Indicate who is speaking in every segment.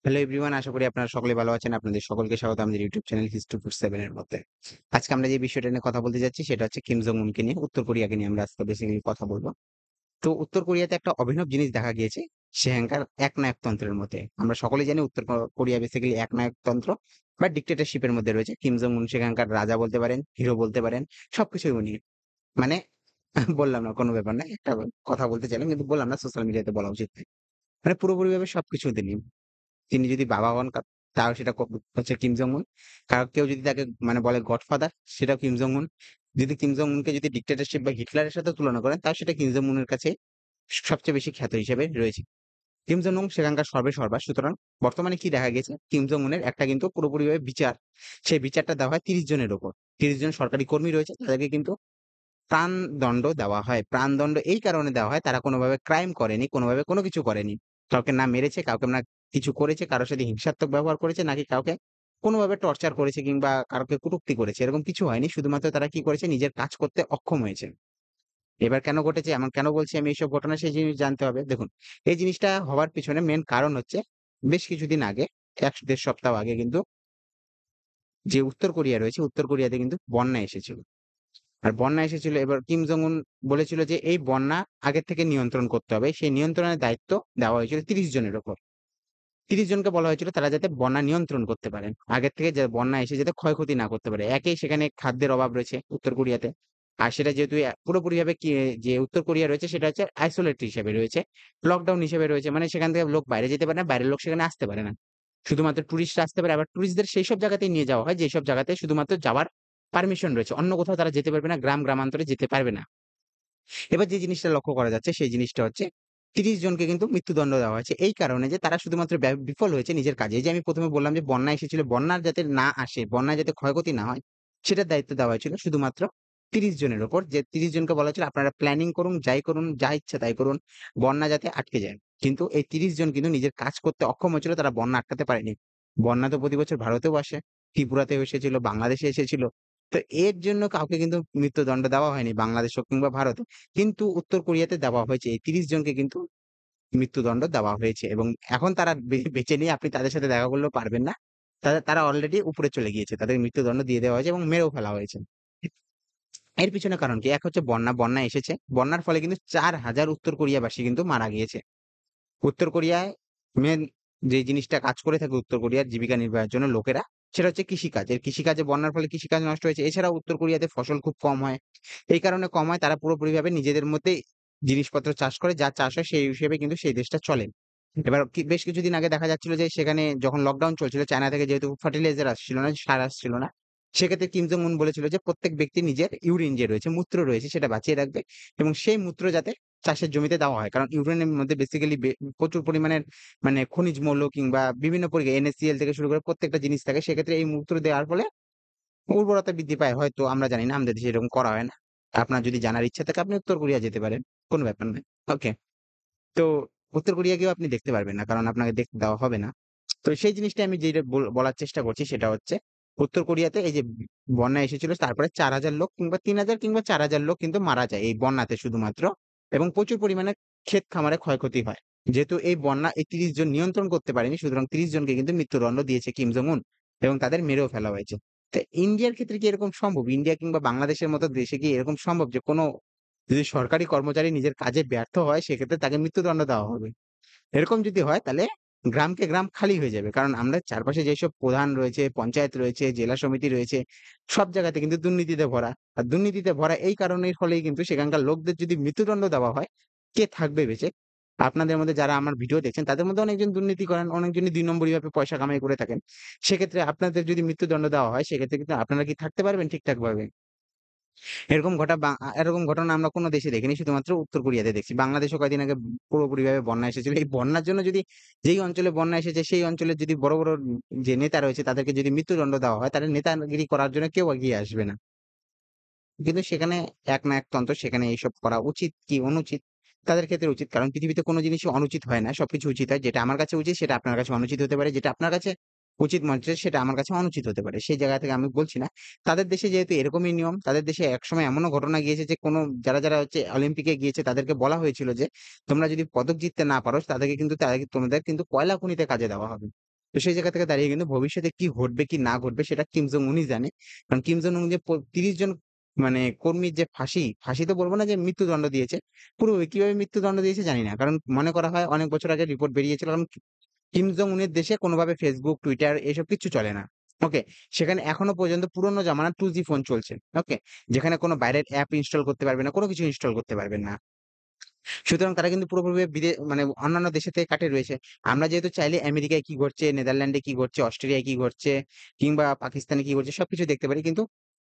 Speaker 1: Hello everyone, আশা করি আপনারা সকলে ভালো আছেন। আপনাদের সকলকে স্বাগত আমাদের ইউটিউব চ্যানেল হিস্ট্রি ফুড 7 এর মধ্যে। আজকে আমরা যে বিষয়টা নিয়ে কথা বলতে যাচ্ছি সেটা হচ্ছে কিম জং উনকে নিয়ে, উত্তর কোরিয়াকে নিয়ে আমরা আজকে বেসিক্যালি কথা বলবো। তো উত্তর কোরিয়াতে একটা অভিনব জিনিস দেখা গিয়েছে সেখানকার একনায়কতন্ত্রের মধ্যে। আমরা সকলেই জানি উত্তর কোরিয়া বেসিক্যালি একনায়কতন্ত্র বা ডিক্টেটরশিপের মধ্যে রয়েছে। কিম জং উন সেখানকার রাজা বলতে পারেন, হিরো বলতে পারেন, সবকিছুই উনি। মানে বললাম না, কোনো ব্যাপার না, একটা কথা বলতে চাইলাম কিন্তু বললাম না, সোশ্যাল মিডিয়াতে বলা উচিত নয়। মানে পুরোপুরিভাবে সবকিছু তিনি। তিনি যদি বাবা হন তাও সেটা হচ্ছে কিম জং উন। কেউ যদি তাকে মানে বলে গডফাদার, সেটাও কিম জং উন। যদি কিম জং উনকে যদি ডিক্টেটরশিপ বা হিটলারের সাথে তুলনা করেন, তাও সেটা কিম জং উনের কাছে সবচেয়ে বেশি খ্যাত হিসেবে রয়েছে। কিম জং উন সেখানকার সর্বেসর্বা। সুতরাং বর্তমানে কি দেখা গেছে, কিম জং উনের একটা কিন্তু পুরোপুরিভাবে বিচার, সেই বিচারটা দেওয়া হয় 30 জনের উপর। 30 জন সরকারি কর্মী রয়েছে, তাদেরকে কিন্তু প্রাণদণ্ড দেওয়া হয়। প্রাণদণ্ড এই কারণে দেওয়া হয়, তারা কোনোভাবে ক্রাইম করেনি, কোনোভাবে কোনো কিছু করেনি। কাউকে না মেরেছে, কাউকে না কিছু করেছে, কারোর সাথে হিংসাত্মক ব্যবহার করেছে, নাকি কাউকে কোনোভাবে টর্চার করেছে কিংবা কাউকে কটূক্তি করেছে, এরকম কিছু হয়নি। শুধুমাত্র তারা কি করেছে, নিজের কাজ করতে অক্ষম হয়েছে। এবার কেন ঘটেছে, এমন কেন বলছি আমি এইসব ঘটনা, সেই জিনিস জানতে হবে। দেখুন, এই জিনিসটা হওয়ার পিছনে মেন কারণ হচ্ছে, বেশ কিছুদিন আগে, ১-১.৫ সপ্তাহ আগে কিন্তু যে উত্তর কোরিয়া রয়েছে, উত্তর কোরিয়াতে কিন্তু বন্যা এসেছিল। আর বন্যা এসেছিল, এবার কিম জং উন বলেছিল যে এই বন্যা আগের থেকে নিয়ন্ত্রণ করতে হবে। সেই নিয়ন্ত্রণের দায়িত্ব দেওয়া হয়েছিল 30 জনের উপর। 30 জনকে বলা হয়েছিল তারা যাতে বন্যা নিয়ন্ত্রণ করতে পারেন, আগের থেকে যে বন্যা এসে যাতে ক্ষয়ক্ষতি না করতে পারে। একেই সেখানে খাদ্যের অভাব রয়েছে উত্তর কোরিয়াতে। আর সেটা যেহেতু পুরোপুরিভাবে কি, যে উত্তর কোরিয়া রয়েছে সেটা হচ্ছে আইসোলেট হিসেবে রয়েছে, লকডাউন হিসেবে রয়েছে। মানে সেখান থেকে লোক বাইরে যেতে পারে না, বাইরের লোক সেখানে আসতে পারে না। শুধুমাত্র টুরিস্টরা আসতে পারে। আবার টুরিস্টদের সেইসব জায়গাতেই নিয়ে যাওয়া হয় যেসব জায়গাতে শুধুমাত্র যাওয়ার পারমিশন রয়েছে। অন্য কোথাও তারা যেতে পারবে না, গ্রামান্তরে যেতে পারবে না। এবার যে জিনিসটা লক্ষ্য করা যাচ্ছে সেই জিনিসটা হচ্ছে, 30 জনকে কিন্তু মৃত্যুদণ্ড দেওয়া হয়েছে এই কারণে যে তারা শুধুমাত্র বিফল হয়েছে নিজের কাজে। এই যে আমি ১ম এ বললাম যে বন্যা এসেছিল, বন্যার যাতে না আসে, বন্যায় যাতে ক্ষয়ক্ষতি না হয়, সেটার দায়িত্ব দেওয়া হয়েছিল শুধুমাত্র 30 জনের উপর। যে 30 জনকে বলা হয়েছিল আপনারা প্ল্যানিং করুন, যাই করুন, যা ইচ্ছা তাই করুন, বন্যা যাতে আটকে যায়। কিন্তু এই 30 জন কিন্তু নিজের কাজ করতে অক্ষম হয়েছিল, তারা বন্যা আটকাতে পারেনি। বন্যা তো প্রতি বছর ভারতেও আসে, ত্রিপুরাতেও এসেছিল, বাংলাদেশে এসেছিল। তো এর জন্য কাউকে কিন্তু মৃত্যুদণ্ড দেওয়া হয়নি বাংলাদেশ হোক কিংবা ভারতে। কিন্তু উত্তর কোরিয়াতে দেওয়া হয়েছে। এই 30 জনকে কিন্তু মৃত্যুদণ্ড দেওয়া হয়েছে এবং এখন তারা বেঁচে নেই। আপনি তাদের সাথে দেখা করলেও পারবেন না। তারা অলরেডি উপরে চলে গিয়েছে। তাদের মৃত্যুদণ্ড দিয়ে দেওয়া হয়েছে এবং মেরেও ফেলা হয়েছে। এর পিছনে কারণ কি? এক হচ্ছে বন্যা, বন্যা এসেছে। বন্যার ফলে কিন্তু ৪,০০০ উত্তর কোরিয়াবাসী কিন্তু মারা গিয়েছে। উত্তর কোরিয়ায় মেন যে জিনিসটা কাজ করে থাকে উত্তর কোরিয়ার জীবিকা নির্বাহের জন্য লোকেরা, সেটা হচ্ছে কৃষিকাজ। এর কৃষিকাজে বন্যার ফলে কৃষিকাজ নষ্ট হয়েছে। এছাড়াও উত্তর কোরিয়াতে ফসল খুব কম হয়। এই কারণে কম হয়, তারা পুরোপুরিভাবে নিজেদের মধ্যেই জিনিসপত্র চাষ করে। যা চাষ হয় সেই হিসেবে কিন্তু সেই দেশটা চলে। এবার বেশ কিছুদিন আগে দেখা যাচ্ছিল যে সেখানে যখন লকডাউন চলছিল, চায়না থেকে যেহেতু ফার্টিলাইজার আসছিল না, সার আসছিল না। সেক্ষেত্রে কিম জং উন বলেছিল যে প্রত্যেক ব্যক্তি নিজের ইউরিন যে রয়েছে, মূত্র রয়েছে, সেটা বাঁচিয়ে রাখবে এবং সেই মূত্র যাতে চাষের জমিতে দেওয়া হয়। কারণ ইউরেনিয়াম এর মধ্যে বেসিক্যালি প্রচুর পরিমাণের মানে খনিজ মৌল কিংবা বিভিন্ন NaCl থেকে শুরু করে প্রত্যেকটা জিনিস থাকে। সেক্ষেত্রে এই মূত্র দেওয়ার ফলে উর্বরতা বৃদ্ধি পায়। হয়তো আমরা জানি না, আমাদের দেশে এরকম করা হয় না। আপনার যদি জানার ইচ্ছা থাকে আপনি উত্তর কোরিয়া যেতে পারেন। কোন ব্যাপার নয়। ওকে। তো উত্তর কোরিয়া গিয়েও আপনি দেখতে পারবেন না। কারণ আপনাকে দেখতে দেওয়া হবে না। তো সেই জিনিসটা আমি যেটা বলার চেষ্টা করছি সেটা হচ্ছে, উত্তর কোরিয়াতে এই যে বন্যা এসেছিল, তারপরে ৪,০০০ লোক কিংবা ৩,০০০ কিংবা ৪,০০০ লোক কিন্তু মারা যায় এই বন্যাতে শুধুমাত্র, এবং প্রচুর পরিমাণে ক্ষেত খামারে ক্ষয়ক্ষতি হয়। যেহেতু এই বন্যা এই ৩০ জন নিয়ন্ত্রণ করতে পারেনি, সুতরাং ৩০ জনকে কিন্তু মৃত্যুদণ্ড দিয়েছে কিম জং উন এবং তাদের মেরেও ফেলা হয়েছে। তো ইন্ডিয়ার ক্ষেত্রে কি এরকম সম্ভব? ইন্ডিয়া কিংবা বাংলাদেশের মতো দেশে কি এরকম সম্ভব যে কোনো যদি সরকারি কর্মচারী নিজের কাজে ব্যর্থ হয় সেক্ষেত্রে তাকে মৃত্যুদণ্ড দেওয়া হবে? এরকম যদি হয় তাহলে গ্রামকে গ্রাম খালি হয়ে যাবে। কারণ আমরা চারপাশে যেসব প্রধান রয়েছে, পঞ্চায়েত রয়েছে, জেলা সমিতি রয়েছে, সব জায়গাতে কিন্তু দুর্নীতিতে ভরা। আর দুর্নীতিতে ভরা এই কারণের ফলেই কিন্তু সেখানকার লোকদের যদি মৃত্যুদণ্ড দেওয়া হয়, কে থাকবে বেঁচে? আপনাদের মধ্যে যারা আমার ভিডিও দেখছেন তাদের মধ্যে অনেকজন দুর্নীতি করেন, অনেকজনই ২ নম্বরি ভাবে পয়সা কামাই করে থাকেন। সেক্ষেত্রে আপনাদের যদি মৃত্যুদণ্ড দেওয়া হয় সেক্ষেত্রে কিন্তু আপনারা কি থাকতে পারবেন ঠিকঠাকভাবে? এরকম ঘটনা আমরা কোন দেশে দেখিনি। শুধুমাত্র উত্তর কোরিয়াতে দেখছি। বাংলাদেশেও কয়েকদিন আগে পুরোপুরিভাবে বন্যা এসেছিল। এই বন্যার জন্য যদি, যেই অঞ্চলে বন্যা এসেছে সেই অঞ্চলের যদি বড়, বড় যে নেতা রয়েছে তাদেরকে যদি মৃত্যুদণ্ড দেওয়া হয়, তাহলে নেতাগিরি করার জন্য কেউ এগিয়ে আসবে না। কিন্তু সেখানে একনায়কতন্ত্র, সেখানে এইসব করা উচিত কি অনুচিত? তাদের ক্ষেত্রে উচিত। কারণ পৃথিবীতে কোন জিনিসই অনুচিত হয় না। সবকিছু উচিত হয়। যেটা আমার কাছে উচিত সেটা আপনার কাছে অনুচিত হতে পারে। যেটা আপনার কাছে উচিত মনে হচ্ছে সেটা আমার কাছে অনুচিত হতে পারে। সেই জায়গা থেকে আমি বলছি না। তাদের দেশে যেহেতু এরকমই নিয়ম, তাদের দেশে একসময় এমনও ঘটনা গিয়েছে যে যারা হচ্ছে অলিম্পিকে গিয়েছে তাদেরকে বলা হয়েছিল যে, তোমরা যদি পদক জিততে না পারো তাদেরকে কিন্তু তোমাদের কিন্তু কয়লা খনিতে কাজে দেওয়া হবে। তো সেই জায়গা থেকে দাঁড়িয়ে কিন্তু ভবিষ্যতে কি ঘটবে কি না ঘটবে সেটা কিম জং উনই জানে। কারণ কিম জং উন যে ৩০ জন মানে কর্মীর যে ফাঁসি তো বলব না যে মৃত্যুদণ্ড দিয়েছে। পুরোপুরি কিভাবে মৃত্যুদণ্ড দিয়েছে জানি না। কারণ মনে করা হয় অনেক বছর আগে রিপোর্ট বেরিয়েছিল, কারণ কিম জং উনের দেশে কোনোভাবে Facebook, Twitter এসব কিচ্ছু চলে না। ওকে? সেখানে এখনো পর্যন্ত পুরোনো জামানার 2G ফোন চলছে। ওকে? যেখানে কোনো বাইরের অ্যাপ ইনস্টল করতে পারবেন না, কোনো কিছু ইনস্টল করতে পারবেন না। সুতরাং তারা কিন্তু পুরোপুরি মানে অন্যান্য দেশের থেকে কাটে রয়েছে। আমরা যেহেতু চাইলে আমেরিকায় কি ঘটছে, নেদারল্যান্ডে কি ঘটছে, অস্ট্রেলিয়ায় কি ঘটছে, কিংবা পাকিস্তানে কি ঘটছে সবকিছু দেখতে পারি। কিন্তু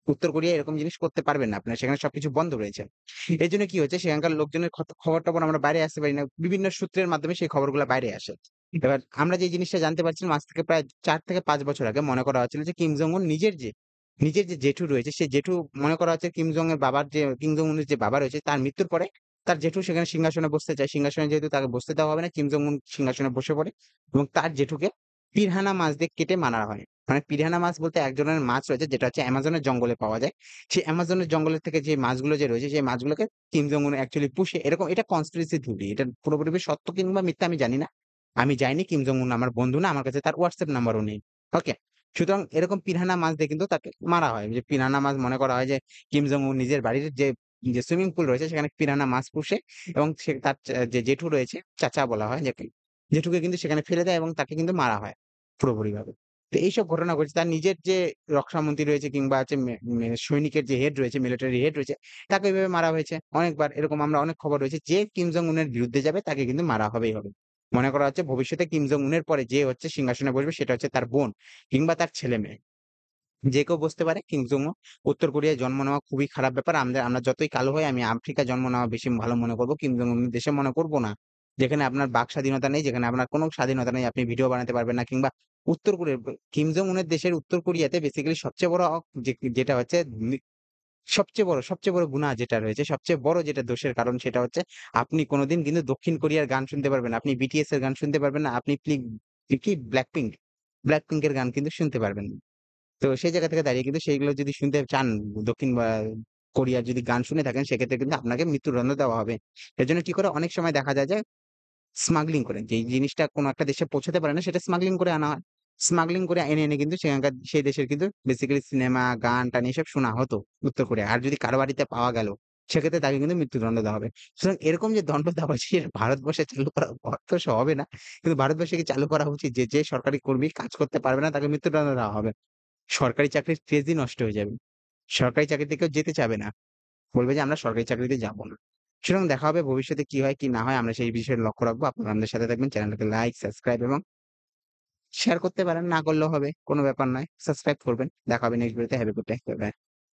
Speaker 1: উত্তর কোরিয়ায় এরকম জিনিস করতে পারবেন না আপনারা। সেখানে সবকিছু বন্ধ রয়েছে। এজন্য কি হচ্ছে, সেখানকার লোকজনের খবর-টবর আমরা বাইরে আসতে পারি না। বিভিন্ন সূত্রের মাধ্যমে সেই খবরগুলা বাইরে আসে। এবার আমরা যে জিনিসটা জানতে পারছিলাম আজ থেকে প্রায় ৪ থেকে ৫ বছর আগে, মনে করা হচ্ছিল যে কিম জং উন নিজের যে জেঠু রয়েছে, সেই জেঠু মনে করা হচ্ছে কিম জং উনের যে বাবা রয়েছে তার মৃত্যুর পরে তার জেঠু সেখানে সিংহাসনে বসতে চায়। সিংহাসনে যেহেতু তাকে বসতে দেওয়া হবে না, কিম জং উন সিংহাসনে বসে পড়ে এবং তার জেঠুকে পিরানহা মাছ দিয়ে কেটে মারা হয়। মানে পিরানহা মাছ বলতে এক ধরনের মাছ রয়েছে যেটা হচ্ছে অ্যামাজনের জঙ্গলে পাওয়া যায়। সেই অ্যামাজনের জঙ্গলের থেকে যে মাছগুলো যে রয়েছে সেই মাছগুলোকে কিম জং উন অ্যাকচুয়ালি পুষে, এরকম এটা কনস্পিরেসি থিওরি। এটা পুরোপুরি সত্য কিংবা মিথ্যা আমি জানি না। আমি যাইনি, কিম জং উন আমার বন্ধু না, আমার কাছে তার WhatsApp নাম্বারও নেই। ওকে? সুতরাং এরকম পিরানহা মাছ দিয়ে কিন্তু তাকে মারা হয়। যে পিরানহা মাছ মনে করা হয় যে কিম জং উন নিজের বাড়ির যে সুইমিং পুল রয়েছে সেখানে পিরানহা মাছ পুষে এবং সে তার যে জেঠু রয়েছে, চাচা বলা হয় যাকে, জেঠুকে কিন্তু সেখানে ফেলে দেয় এবং তাকে কিন্তু মারা হয় পুরোপুরিভাবে। তো এইসব ঘটনা ঘটছে। তার নিজের যে রক্ষামন্ত্রী রয়েছে কিংবা হচ্ছে সৈনিকের যে হেড রয়েছে, মিলিটারি হেড রয়েছে, তাকে এভাবে মারা হয়েছে। অনেকবার এরকম আমরা অনেক খবর রয়েছে। যে কিম জং উনের বিরুদ্ধে যাবে তাকে কিন্তু মারা হবেই হবে। মনে করা হচ্ছে ভবিষ্যতে কিম জং উনের পরে যে হচ্ছে সিংহাসনে বসবে সেটা হচ্ছে তার বোন কিংবা তার ছেলে-মেয়ে। যে কেউ বসতে পারে। কিম জং উন উত্তর কোরিয়ায় জন্ম নেওয়া খুবই খারাপ ব্যাপার। আমরা যতই কালো হই, আমি আফ্রিকায় জন্ম নেওয়া বেশি ভালো মনে করব। কিম জং উনের দেশে মনে করব না। যেখানে আপনার বাক স্বাধীনতা নেই, যেখানে আপনার কোনো স্বাধীনতা নেই, আপনি ভিডিও বানাতে পারবেন না কিংবা উত্তর কোরিয়া কিম জং উনের দেশের উত্তর কোরিয়াতে বেসিক্যালি সবচেয়ে বড় যেটা হচ্ছে নি সবচেয়ে বড় গুনাহ যেটা রয়েছে, সবচেয়ে বড় যেটা দোষের কারণ সেটা হচ্ছে আপনি কোনদিন কিন্তু দক্ষিণ কোরিয়ার গান শুনতে পারবেন না। আপনি BTS এর গান শুনতে পারবেন না। আপনি কি ব্ল্যাকপিঙ্ক এর গান কিন্তু শুনতে পারবেন না। তো সেই জায়গা থেকে দাঁড়িয়ে কিন্তু সেইগুলো যদি শুনতে চান, দক্ষিণ কোরিয়ার যদি গান শুনে থাকেন সেক্ষেত্রে কিন্তু আপনাকে মৃত্যুদণ্ড দেওয়া হবে। এজন্য কি করে অনেক সময় দেখা যায় যে স্মাগলিং করে যেই জিনিসটা কোনো একটা দেশে পৌঁছাতে পারে না সেটা স্মাগলিং করে আনা হয়। স্মাগলিং করে এনে কিন্তু সেখানকার সেই দেশের কিন্তু বেসিক্যালি সিনেমা, গান-টান এসব শোনা হতো উত্তর কোরিয়ায়। আর যদি কারো বাড়িতে পাওয়া গেল, সেক্ষেত্রে তাকে কিন্তু মৃত্যুদণ্ড দেওয়া হবে। সুতরাং এরকম যে দণ্ড দেওয়া হয় সেটা ভারতবর্ষে চালু করা অর্থস হবে না। কিন্তু ভারতবর্ষে কি চালু করা উচিত যে সরকারি কর্মী কাজ করতে পারবে না তাকে মৃত্যুদণ্ড দেওয়া হবে। সরকারি চাকরির ক্রেজই নষ্ট হয়ে যাবে। সরকারি চাকরিতে কেউ যেতে চাবে না। বলবে যে আমরা সরকারি চাকরিতে যাব না। সুতরাং দেখা হবে ভবিষ্যতে কি হয় কি না হয় আমরা সেই বিষয়ে লক্ষ্য রাখবো। আপনারা আমাদের সাথে থাকবেন। চ্যানেলটাকে লাইক, সাবস্ক্রাইব এবং শেয়ার করতে পারেন। না করলেও হবে। কোন ব্যাপার নয়। সাবস্ক্রাইব করবেন। দেখা হবে নেক্সট ভিডিওতে। Have a good day. Bye bye.